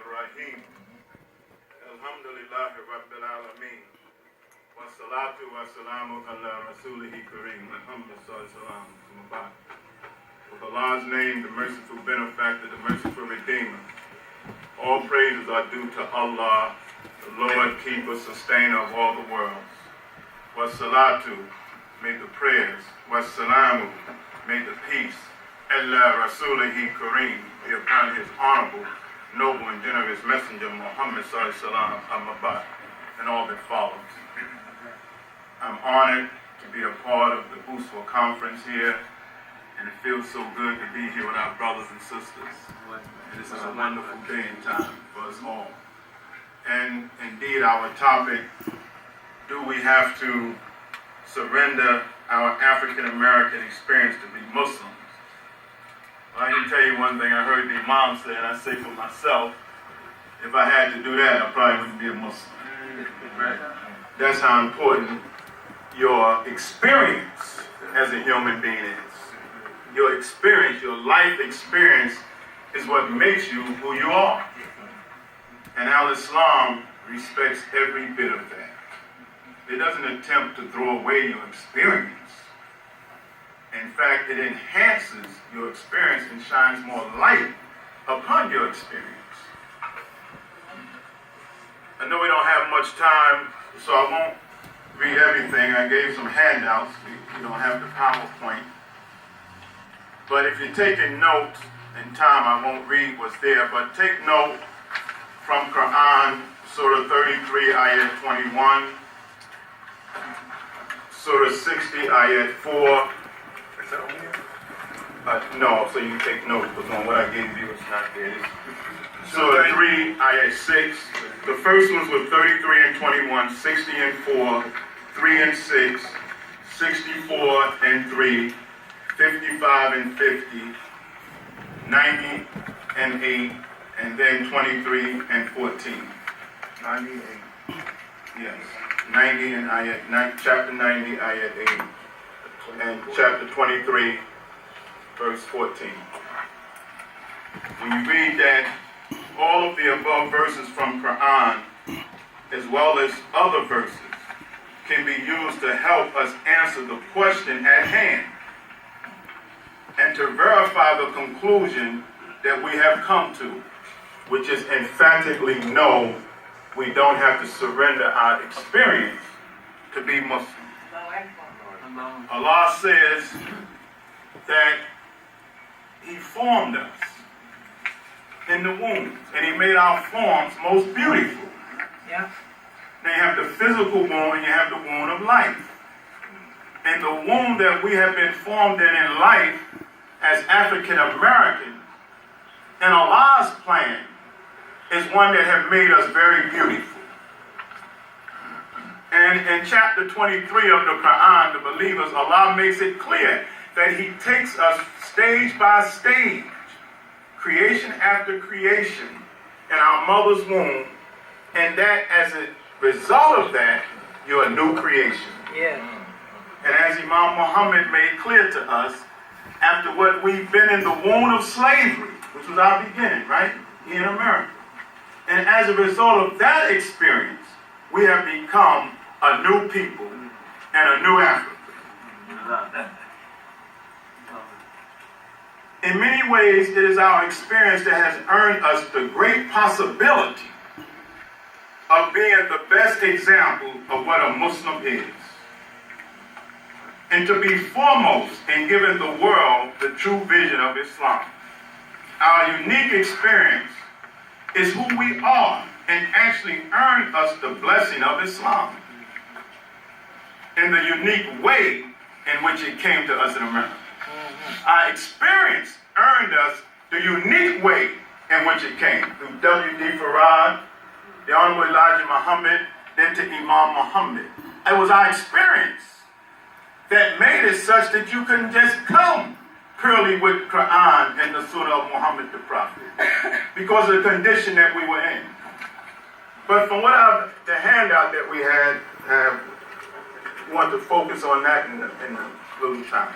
Rahim. Alhamdulillahi Rabbil Alameen. Wa salatu wa salamu ala Rasulihi Kareem. Muhammad sallallahu alaihi wasallam. With Allah's name, the merciful benefactor, the merciful redeemer. All praises are due to Allah, the Lord, keeper, sustainer of all the worlds. Wa salatu, may the prayers. Wa salamu, may the peace. Allah Rasulihi Kareem, be upon his honorable, noble, and generous messenger, Muhammad sallallahu alaihi wasallam, and all that follows. I'm honored to be a part of the Uswa conference here, and it feels so good to be here with our brothers and sisters. This is a wonderful day and time for us all. And indeed, our topic, do we have to surrender our African American experience to be Muslims? I can tell you one thing I heard the Imam say, and I say for myself, if I had to do that, I probably wouldn't be a Muslim. Right? That's how important your experience as a human being is. Your experience, your life experience is what makes you who you are. And Al-Islam respects every bit of that. It doesn't attempt to throw away your experience. In fact, it enhances your experience and shines more light upon your experience. I know we don't have much time, so I won't read everything. I gave some handouts. We don't have the PowerPoint. But if you're taking notes in time, I won't read what's there, but take note from Quran, Surah 33, Ayat 21, Surah 60, Ayat 4, no, so you can take notes, because on what I gave you, it's not there. Surah 3, Ayat 6. The first ones were 33 and 21, 60 and 4, 3 and 6, 64 and 3, 55 and 50, 90 and 8, and then 23 and 14. 98. Yes. 90 and Ayat, chapter 90, Ayat 8. And chapter 23, verse 14. When you read that, all of the above verses from Quran, as well as other verses, can be used to help us answer the question at hand and to verify the conclusion that we have come to, which is emphatically no, we don't have to surrender our experience to be Muslim. Allah says that He formed us in the womb, and He made our forms most beautiful. Yeah. Now you have the physical womb and you have the womb of life. And the womb that we have been formed in life as African Americans, and Allah's plan is one that has made us very beautiful. And in chapter 23 of the Quran, the believers, Allah makes it clear that He takes us stage by stage, creation after creation, in our mother's womb, and that as a result of that, you're a new creation. Yeah. And as Imam Muhammad made clear to us, after what we've been in the womb of slavery, which was our beginning, right, here in America, and as a result of that experience, we have become a new people and a new Africa. In many ways, it is our experience that has earned us the great possibility of being the best example of what a Muslim is, and to be foremost in giving the world the true vision of Islam. Our unique experience is who we are and actually earned us the blessing of Islam in the unique way in which it came to us in America. Our experience earned us the unique way in which it came through W.D. Farad, the Honorable Elijah Muhammad, then to Imam Muhammad. It was our experience that made it such that you couldn't just come purely with Quran and the Sunnah of Muhammad the Prophet because of the condition that we were in. But from the handout that we had, we want to focus on that in a little time.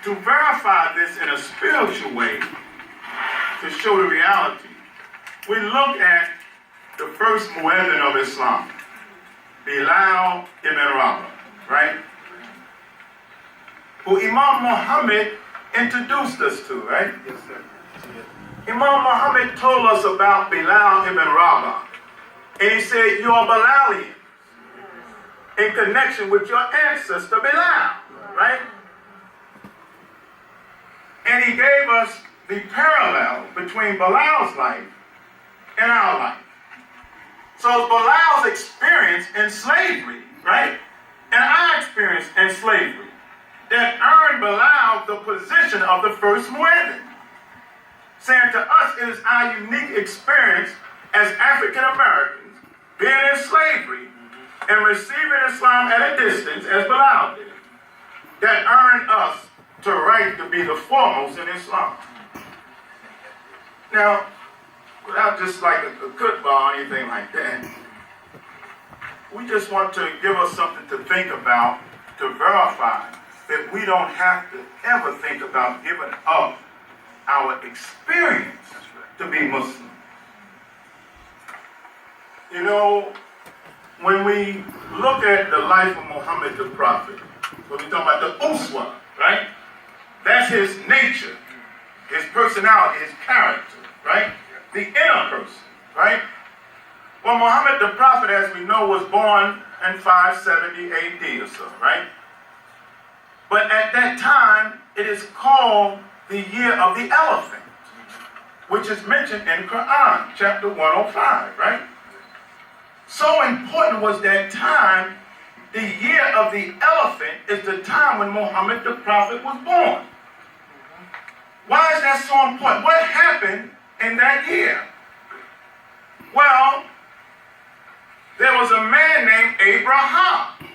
To verify this in a spiritual way, to show the reality, we look at the first muezzin of Islam, Bilal ibn Rabah, right? Who Imam Muhammad introduced us to, right? Yes, sir. Imam Muhammad told us about Bilal ibn Rabah. And he said, you are Bilalian in connection with your ancestor Bilal, right? And he gave us the parallel between Bilal's life and our life. So Bilal's experience in slavery, right? And our experience in slavery that earned Bilal the position of the first muezzin. Saying to us, it is our unique experience as African Americans being in slavery and receiving Islam at a distance, as Bilal did, that earned us the right to be the foremost in Islam. Now, without just like a football or anything like that, we just want to give us something to think about to verify that we don't have to ever think about giving up our experience to be Muslim. You know, when we look at the life of Muhammad the Prophet, when we talk about the Uswa, right? That's his nature, his personality, his character, right? The inner person, right? Well, Muhammad the Prophet, as we know, was born in 570 AD or so, right? But at that time, it is called the year of the elephant, which is mentioned in Quran, chapter 105, right? So important was that time. The year of the elephant is the time when Muhammad the Prophet was born. Why is that so important? What happened in that year? Well, there was a man named Abraham,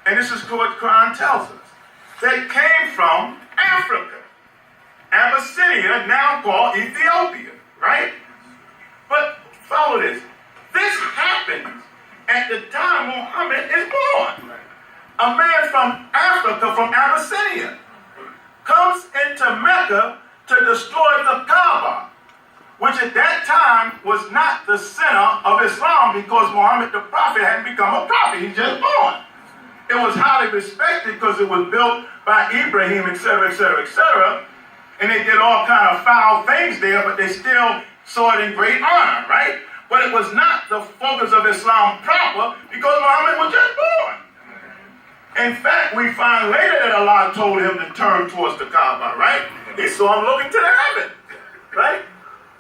and this is what Quran tells us, that came from Africa, Abyssinia, now called Ethiopia, right? But follow this. This happens at the time Muhammad is born. A man from Africa, from Abyssinia, comes into Mecca to destroy the Kaaba, which at that time was not the center of Islam because Muhammad the Prophet hadn't become a prophet. He just born. It was highly respected because it was built by Ibrahim, etc., etc., etc. And they did all kind of foul things there, but they still saw it in great honor, right? But it was not the focus of Islam proper because Muhammad was just born. In fact, we find later that Allah told him to turn towards the Kaaba, right? He saw him looking to the heaven, right?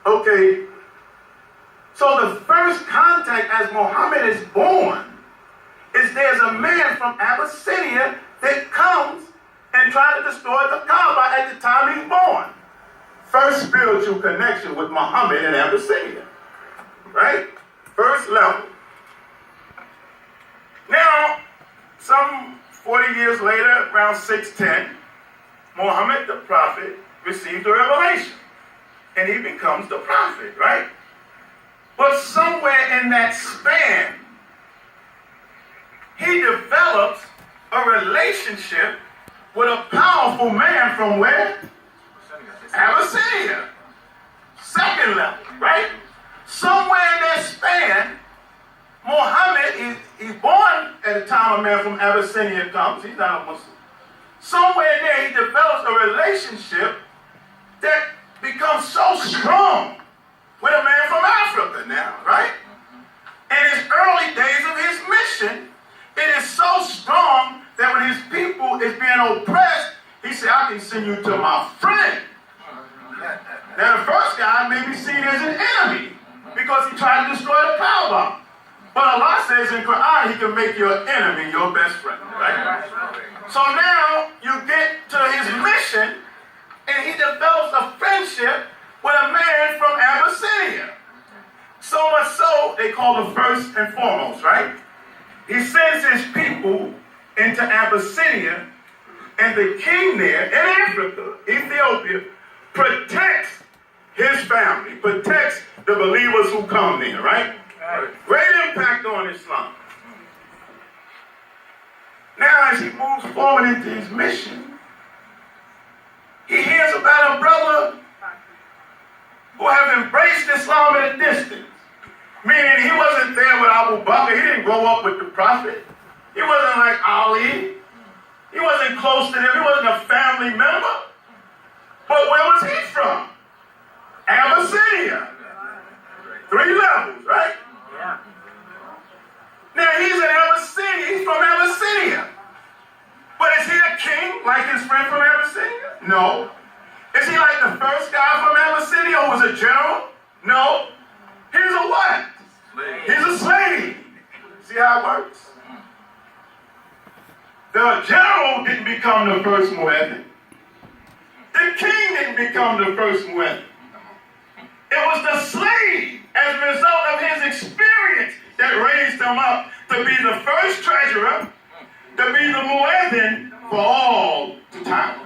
Okay. So the first contact as Muhammad is born is there's a man from Abyssinia that comes and tries to destroy the Kaaba at the time he's born. First spiritual connection with Muhammad in Abyssinia, right? First level. Now, some 40 years later, around 610, Muhammad the Prophet received a revelation, and he becomes the prophet, right? But somewhere in that span, he develops a relationship with a powerful man from where? Abyssinia. Second level, right? Somewhere in that span, Muhammad he's born at the time a man from Abyssinia comes. He's not a Muslim. Somewhere in there, he develops a relationship that becomes so strong with a man from Africa now, right? In his early days of his mission, it is so strong that when his people is being oppressed, he said, I can send you to my friend. Now the first guy may be seen as an enemy because he tried to destroy the Kaaba. But Allah says in Quran, he can make your enemy your best friend, right? So now you get to his mission and he develops a friendship with a man from Abyssinia. So much so, they call him first and foremost, right? He sends his people into Abyssinia, and the king there in Africa, Ethiopia, protects his family, protects the believers who come there, right? Great impact on Islam. Now, as he moves forward into his mission, he hears about a brother who have embraced watched Islam at a distance. Meaning he wasn't there with Abu Bakr. He didn't grow up with the Prophet. He wasn't like Ali. He wasn't close to them. He wasn't a family member. But where was he from? Abyssinia. 3 levels, right? Yeah. Now he's in Abyssinia. He's from Abyssinia. But is he a king like his friend from Abyssinia? No. Is he like the first guy from Abyssinia who was a general? No. He's a what? Slave. He's a slave. See how it works? The general didn't become the first muezzin. The king didn't become the first muezzin. It was the slave, as a result of his experience, that raised him up to be the first treasurer, to be the muezzin for all to time.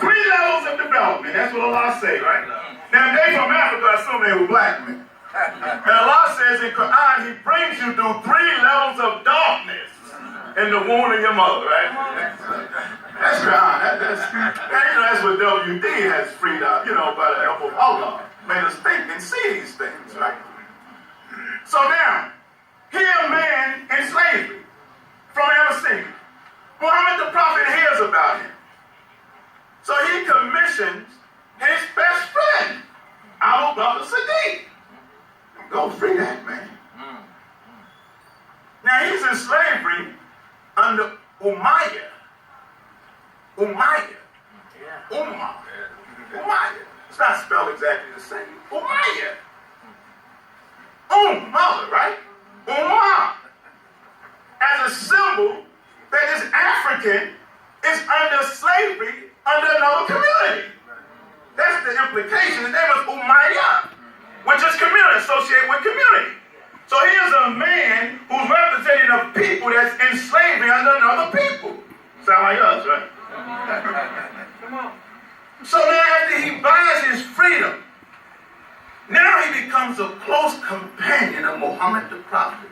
3 levels of development. That's what Allah say, right? Now, if they from Africa, I assume they were black men. And Allah says in Quran, He brings you through 3 levels of darkness in the womb of your mother, right? That's Quran. That's what WD has freed up, by the help of Allah. Made us think and see these things, right? So now, here a man in slavery from Abyssinia. Muhammad the Prophet hears about him. So he commissions his best friend, Abu Bakr Siddiq. Go free that man. Now he's in slavery under Umayyah. Umayyah. It's not spelled exactly the same. Umayyah. Mother, right? Ummah. As a symbol that this African is under slavery under another community. That's the implication. His name is Umayyah, which is community, associated with community. So here's a man who's representing a people that's in slavery under another people. Sound like us, right? Come on. So now after he buys his freedom, now he becomes a close companion of Muhammad the Prophet,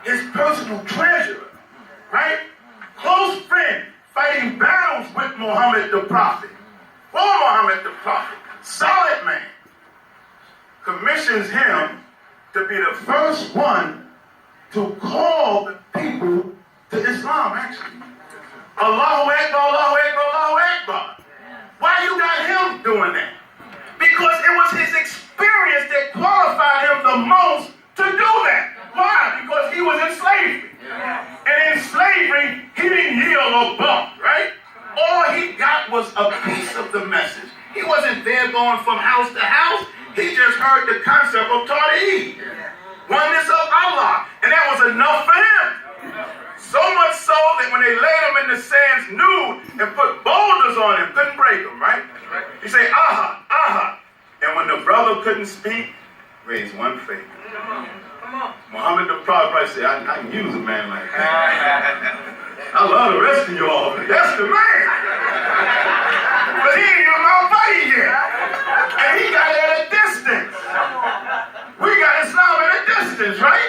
his personal treasurer, right? Close friend, fighting battles with Muhammad the Prophet. For Muhammad the Prophet, solid man, commissions him to be the first one to call the people to Islam, actually. Allahu Akbar, Allahu Akbar, Allahu Akbar. Why you got him doing that? Because it was his experience that qualified him the most to do that. Why? Because he was in slavery. And in slavery, he didn't yield or bump, right? All he got was a piece of the message. He wasn't there going from house to house. He just heard the concept of Tawheed, oneness of Allah. And that was enough for him. So much so that when they laid him in the sands nude and put boulders on him, couldn't break him, right? He say, aha, aha. And when the brother couldn't speak, raised one finger. Muhammad the Prophet probably said, I can use a man like that. I love the rest of y'all, but that's the man. But he ain't even my buddy yet. And he got it at a distance. We got Islam at a distance, right?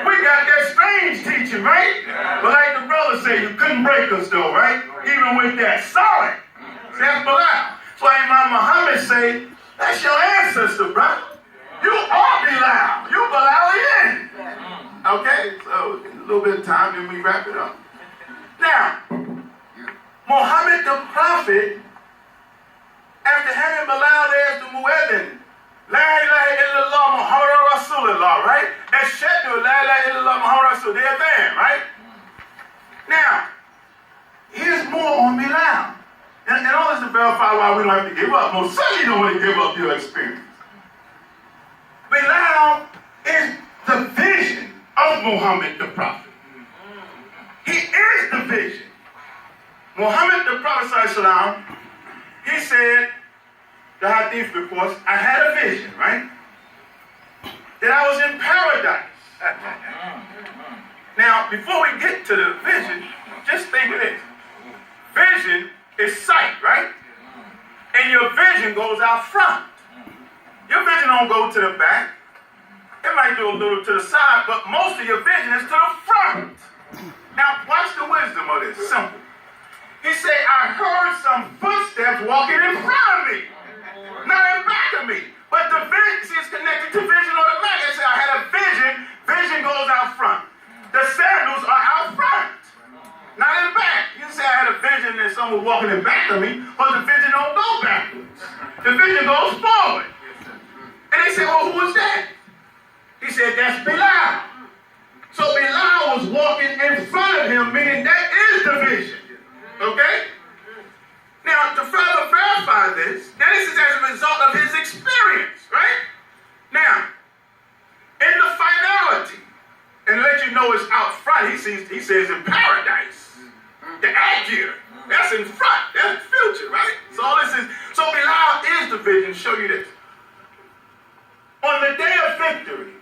We got that strange teaching, right? But like the brother said, you couldn't break us though, right? Even with that solid. That's Bilal. That's why Imam Muhammad say, that's your ancestor, brother. You are Bilal. You Bilalian. Okay, so a little bit of time, then we wrap it up. Now, Muhammad the Prophet, after having Bilal there as the muezzin, La ilaha illallah Muhammad Rasulullah, right? Ashhadu la ilaha illallah Muhammad Rasul, they're there, right? Now, here's more on Bilal. And all this to verify why we don't have to give up. Most certainly you don't want to give up your experience. Bilal is the vision of Muhammad the Prophet. He is the vision. Muhammad the Prophet, he said, the hadith reports, I had a vision, right? That I was in paradise. Now, before we get to the vision, just think of this. Vision is sight, right? And your vision goes out front. Your vision don't go to the back. It might do a little to the side, but most of your vision is to the front. Now, watch the wisdom of this. Simple. He said, I heard some footsteps walking in front of me. Not in back of me. But the vision, see, it's connected to vision on the back. They say, I had a vision. Vision goes out front. The sandals are out front, not in back. You say I had a vision that someone was walking in back of me, but the vision don't go backwards. The vision goes forward. And they say, well, who was that? He said, that's Bilal. So Bilal was walking in front of him, meaning that is the vision. Okay? Now, to further verify this, now this is as a result of his experience, right? Now, in the finality, and to let you know it's out front, he says in paradise. The adjective, that's in front, that's future, right? So all this is, so Bilal is the vision. Show you this. On the day of victory,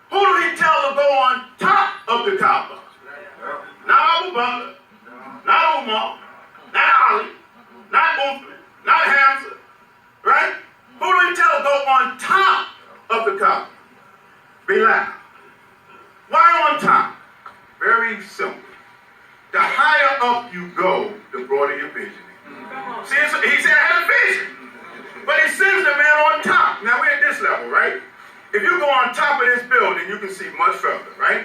who do he tell to go on top of the Kaaba? Not Abu Bakr, not Umar, not Ali, not Uthman, not Hamza, right? Who do he tell to go on top of the Kaaba? Bilal. Why on top? Very simple. The higher up you go, the broader your vision is. See, he said I had a vision, but he sends the man on top. Now we're at this level, right? If you go on top of this building, you can see much further, right?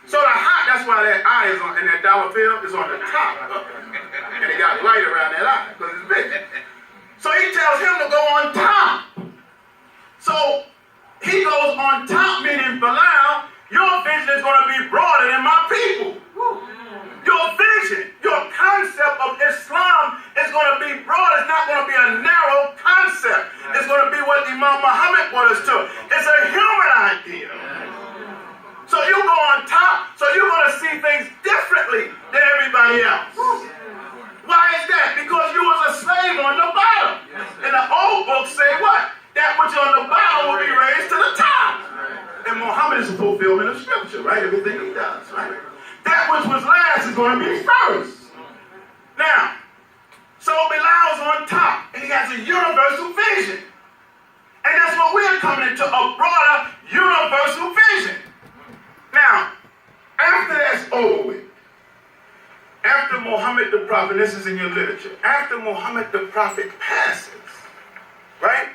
So that's why that eye is on, and that dollar bill is on the top of it. And it got light around that eye, because it's big. So he tells him to go on top. So he goes on top, meaning Bilal, your vision is going to be broader than my people. Your vision, your concept of Islam is going to be broad. It's not going to be a narrow concept. It's going to be what Imam Muhammad brought us to. It's a human idea. So you go on top, so you're going to see things differently than everybody else. Why is that? Because you was a slave on the bottom. And the old books say what? That which on the bottom will be raised to the top. And Muhammad is a fulfillment of scripture, right? Everything he does, right? That which was last is going to be first. Now, so Bilal's on top, and he has a universal vision. And that's what we're coming into, a broader universal vision. Now, after that's over with, after Muhammad the prophet, this is in your literature, after Muhammad the prophet passes, right?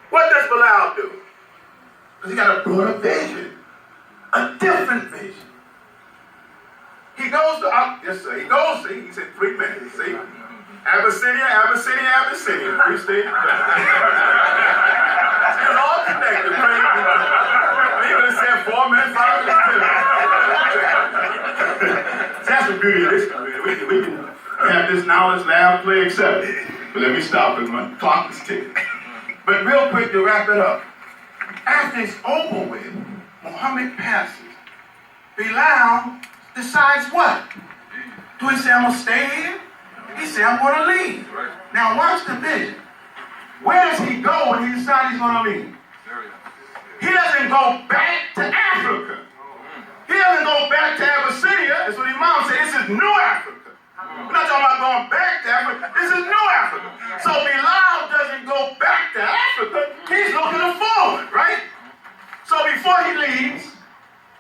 What does Bilal do? Because he got a broader vision, a different vision. He goes to, yes sir, he said 3 minutes, see? Abyssinia, 3 states. It's all connected, right? Even it said 4 minutes, 5 minutes. That's the beauty of this community. We can have this knowledge, laugh, play, etc. But let me stop because my clock is ticking. But real quick to wrap it up. After it's over with, Muhammad passes. Bilal decides what? Do he say, I'm going to stay here? He said, I'm going to leave. Now watch the vision. Where does he go when he decides he's going to leave? He doesn't go back to Africa. He doesn't go back to Abyssinia. That's what Imam said. This is New Africa. We're not talking about going back to Africa. This is New Africa. So Bilal doesn't go back to Africa. He's looking forward, right? So before he leaves,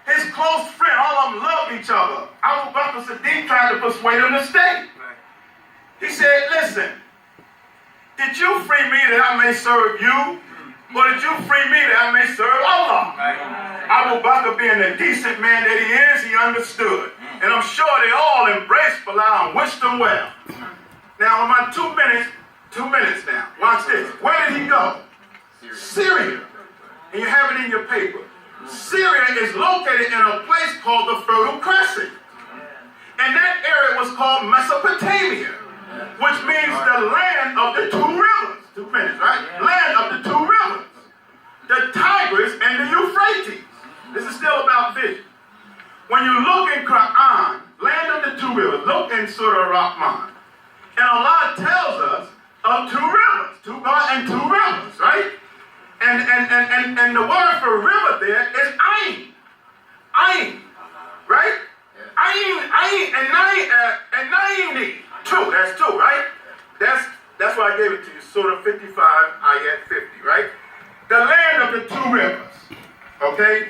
his close friend, all of them loved each other. Abu Bakr Siddiq tried to persuade him to stay. He said, listen, did you free me that I may serve you? Or did you free me that I may serve Allah? Abu Bakr, being the decent man that he is, he understood. And I'm sure they all embraced Bilal and wished him well. Now, in my 2 minutes now, watch this. Where did he go? Syria. And you have it in your paper. Syria is located in a place called the Fertile Crescent. And that area was called Mesopotamia, which means the land of the 2 rivers. 2 minutes, right? Land of the 2 rivers. The Tigris and the Euphrates. This is still about vision. When you look in Quran, land of the 2 rivers, look in Surah Rahman. And Allah tells us of 2 rivers, 2 gods and 2 rivers, right? And the word for river there is Ain. Ain, right? Ain, and Naini. 2, that's 2, right? That's why I gave it to you, Surah 55, Ayat 50, right? The land of the 2 rivers, okay?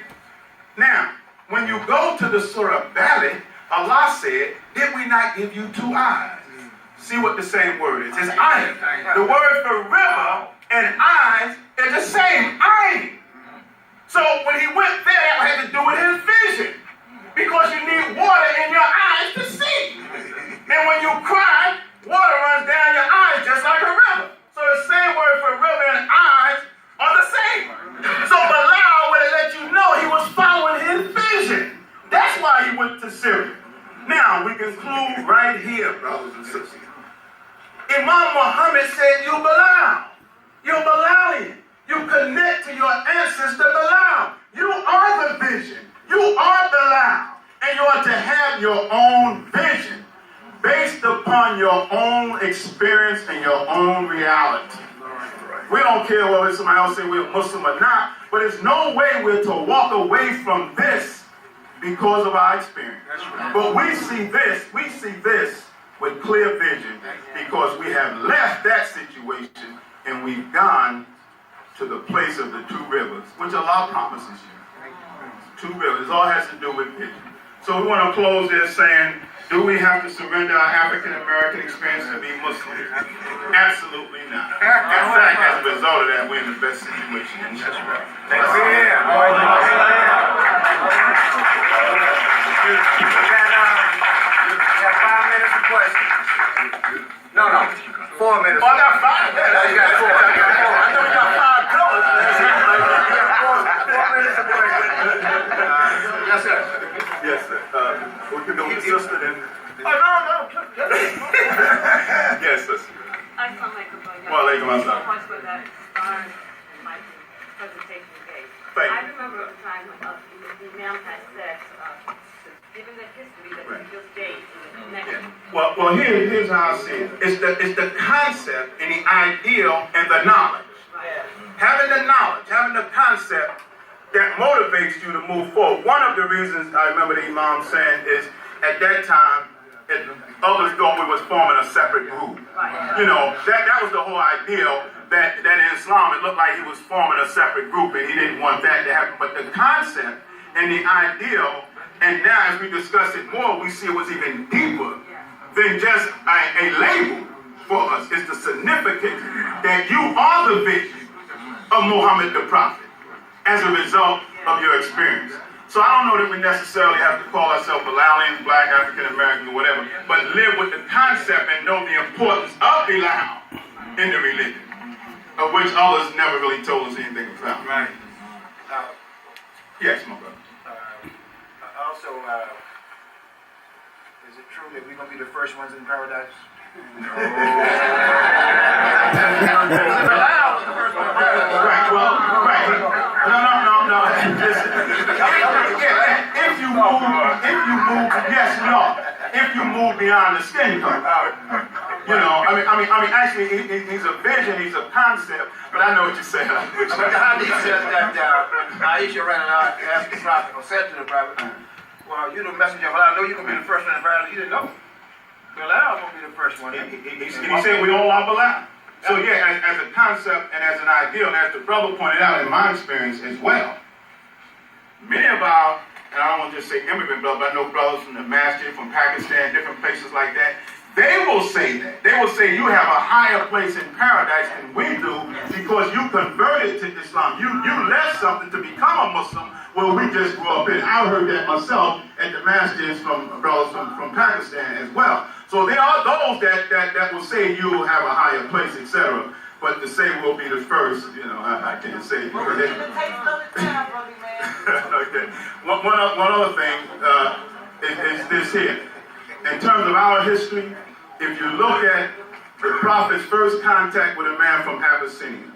Now, when you go to the Surah Bali, Allah said, did we not give you 2 eyes? See what the same word is. It's ayin. The word for river and eyes is the same. Ayin. So when he went there, that had to do with his vision. Because you need water in your eyes to see. And when you cry, water runs down your eyes just like a river. So the same word for river and eyes are the same. So Bilal would have let you know he was following his vision. That's why he went to Syria. Now we conclude right here, brothers and sisters. Imam Muhammad said, you Bilal. You're Bilalian. You connect to your ancestor Bilal. You are the vision. You are Bilal. And you are to have your own vision based upon your own experience and your own reality. We don't care whether somebody else say we're Muslim or not, but there's no way we're to walk away from this because of our experience. But we see this with clear vision because we have left that situation and we've gone to the place of the two rivers, which Allah promises you. Two rivers. It all has to do with vision. So we want to close this saying, do we have to surrender our African American experience to be Muslim? Absolutely not. In fact, as a result of that, we're in the best situation in history. Thank you. You got 5 minutes for questions. No, 4 minutes. Oh, I got 5 minutes. You got 4. I know we got 5 colors. You got 4 minutes for questions. Yes, sir. Yes, sir. We can go with the sister then. Oh, no. Yes, sister. Well, thank you so much for that inspiring presentation you gave. I remember a time when the Imam had said, given the history that you just gave in the connection. Well, here's how I see it. It's the concept and the ideal and the knowledge. Right. Having the knowledge, having the concept that motivates you to move forward. One of the reasons I remember the Imam saying is, at that time, others thought we was forming a separate group. Right. You know, that was the whole ideal, that in Islam it looked like he was forming a separate group and he didn't want that to happen. But the concept and the ideal, and now as we discuss it more, we see it was even deeper than just a label for us. It's the significance that you are the vision of Muhammad the Prophet as a result of your experience. So I don't know that we necessarily have to call ourselves Bilalians, Black, African American, or whatever, but live with the concept and know the importance of Bilal in the religion, of which others never really told us anything about. Right. Yes, my brother. Also, is it true that we're going to be the first ones in paradise? No. Right, well, right. No. Listen. If you move, yes, we are. If you move beyond the skin color. You know, I mean, actually, he's a vision, he's a concept, but I know what you're saying. But the hadith says that Aisha ran out and asked the Prophet, or said to the Prophet, well, you're the messenger of Allah, I know you're going to be the first one in paradise. You didn't know. Bilal going to be the first one. He said we all are Bilal. So yeah, as a concept and as an ideal, and as the brother pointed out in my experience as well, many of our, and I don't want to just say immigrant brothers, but I know brothers from the masjid, from Pakistan, different places like that, they will say that. They will say you have a higher place in paradise than we do because you converted to Islam. You left something to become a Muslim where we just grew up in. I heard that myself at the masjids from brothers from Pakistan as well. So there are those that will say you have a higher place, etc. But to say we'll be the first, you know, I can't say. Well, we need to take another time, brother, man. Okay. One other thing is this here. In terms of our history, if you look at the Prophet's first contact with a man from Abyssinia,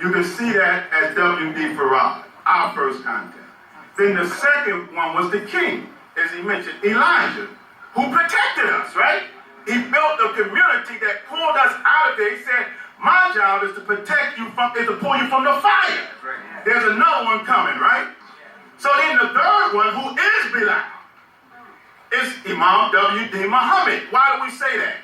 you can see that as W.D. Farad, our first contact. Then the second one was the king, as he mentioned, Elijah, who protected us, right? He built a community that pulled us out of there. He said, my job is to protect you is to pull you from the fire. There's another one coming, right? So then the third one, who is Bilal, is Imam W.D. Muhammad. Why do we say that?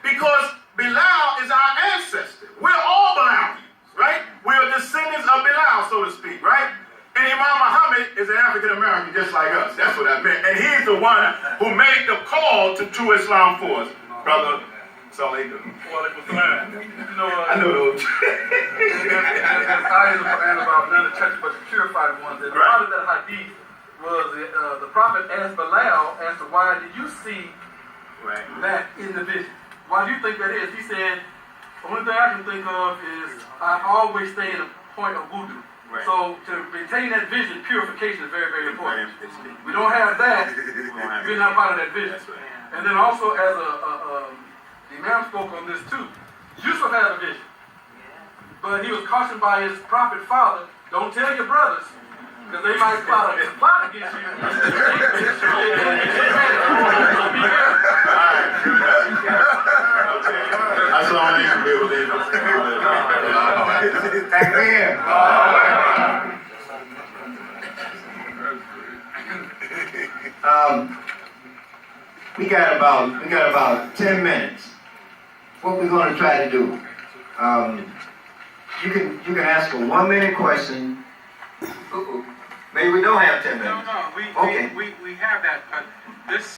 Because Bilal is our ancestor. We're all Bilalians, right? We're descendants of Bilal, so to speak, right? And Imam Muhammad is an African American just like us. That's what I meant. And he's the one who made the call to true Islam for us. Brother That's all they do. Well, it was fine. You know, I know those. I ain't about none of the churches but the purified ones. And part of that hadith was the prophet asked Bilal as to why did you see that in the vision? Why do you think that is? He said, the only thing I can think of is I always stay in a point of wudu. Right. So to maintain that vision, purification is very, very important. We don't have that, we're not part of that vision. And then also as the Imam spoke on this too. Yusuf had a vision. But he was cautioned by his prophet father, don't tell your brothers, because they might plot against you. That's all I need to be able to do. Thank We got about 10 minutes. What we're going to try to do, you can ask a 1-minute question. Maybe we don't have 10 minutes. No, Okay. we have that, but this